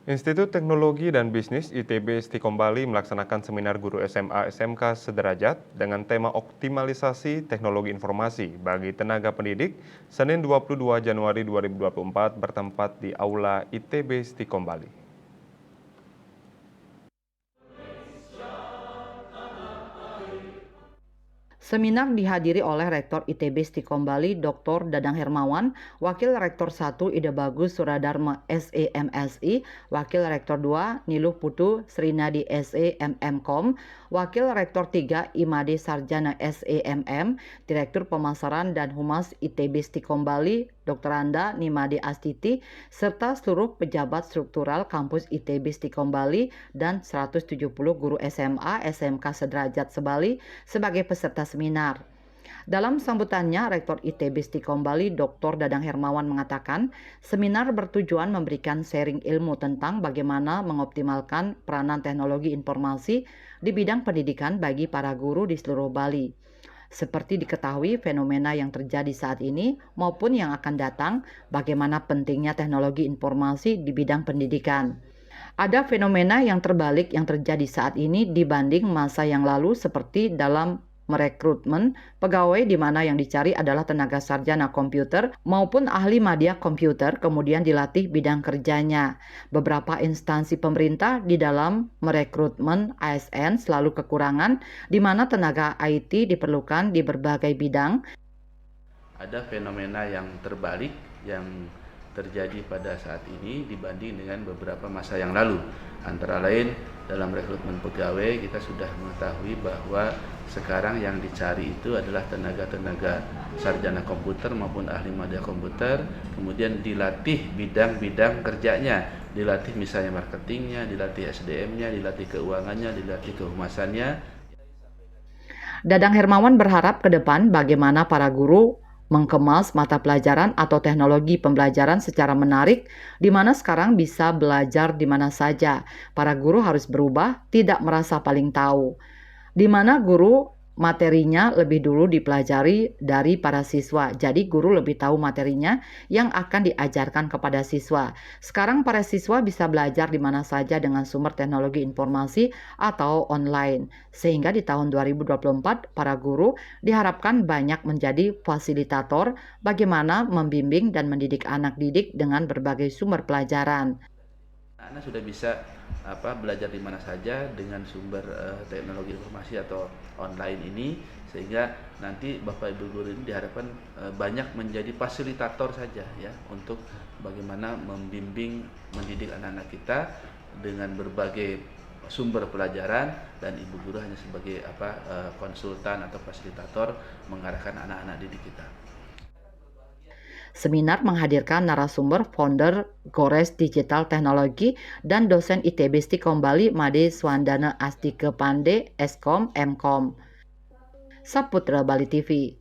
Institut Teknologi dan Bisnis ITB Stikom Bali melaksanakan seminar guru SMA SMK sederajat dengan tema optimalisasi teknologi informasi bagi tenaga pendidik Senin 22 Januari 2024 bertempat di Aula ITB Stikom Bali. Seminar dihadiri oleh Rektor ITB Stikom Bali Dr. Dadang Hermawan, Wakil Rektor 1 Ida Bagus Suradharma SEMSI, Wakil Rektor 2 Niluh Putu Srinadi SEMMkom, Wakil Rektor 3 Imade Sarjana SEMM, Direktur Pemasaran dan Humas ITB Stikom Bali Dr. Anda Nimade Astiti, serta seluruh pejabat struktural kampus ITB Stikom Bali dan 170 guru SMA, SMK sederajat sebali sebagai peserta seminar. Dalam sambutannya, Rektor ITB Stikom Bali Dr. Dadang Hermawan mengatakan, seminar bertujuan memberikan sharing ilmu tentang bagaimana mengoptimalkan peranan teknologi informasi di bidang pendidikan bagi para guru di seluruh Bali. Seperti diketahui fenomena yang terjadi saat ini maupun yang akan datang, bagaimana pentingnya teknologi informasi di bidang pendidikan. Ada fenomena yang terbalik yang terjadi saat ini dibanding masa yang lalu seperti dalam merekrutmen pegawai di mana yang dicari adalah tenaga sarjana komputer maupun ahli media komputer kemudian dilatih bidang kerjanya. Beberapa instansi pemerintah di dalam merekrutmen ASN selalu kekurangan di mana tenaga IT diperlukan di berbagai bidang. Ada fenomena yang terbalik yang terjadi pada saat ini dibanding dengan beberapa masa yang lalu. Antara lain dalam rekrutmen pegawai kita sudah mengetahui bahwa sekarang yang dicari itu adalah tenaga-tenaga sarjana komputer maupun ahli media komputer, kemudian dilatih bidang-bidang kerjanya, dilatih misalnya marketingnya, dilatih SDM-nya, dilatih keuangannya, dilatih kehumasannya. Dadang Hermawan berharap ke depan bagaimana para guru mengemas mata pelajaran atau teknologi pembelajaran secara menarik, di mana sekarang bisa belajar di mana saja. Para guru harus berubah, tidak merasa paling tahu. Di mana guru materinya lebih dulu dipelajari dari para siswa. Jadi guru lebih tahu materinya yang akan diajarkan kepada siswa. Sekarang para siswa bisa belajar di mana saja dengan sumber teknologi informasi atau online. Sehingga di tahun 2024 para guru diharapkan banyak menjadi fasilitator bagaimana membimbing dan mendidik anak didik dengan berbagai sumber pelajaran. Anak sudah bisa belajar di mana saja dengan sumber teknologi informasi atau online ini, sehingga nanti Bapak Ibu guru ini diharapkan banyak menjadi fasilitator saja ya untuk bagaimana membimbing mendidik anak-anak kita dengan berbagai sumber pelajaran, dan ibu guru hanya sebagai konsultan atau fasilitator mengarahkan anak-anak didik kita. Seminar menghadirkan narasumber founder Gores Digital Technology dan dosen ITB Stikom Bali Made Swandana Astike Pande Eskom Mkom. Saputra Bali TV.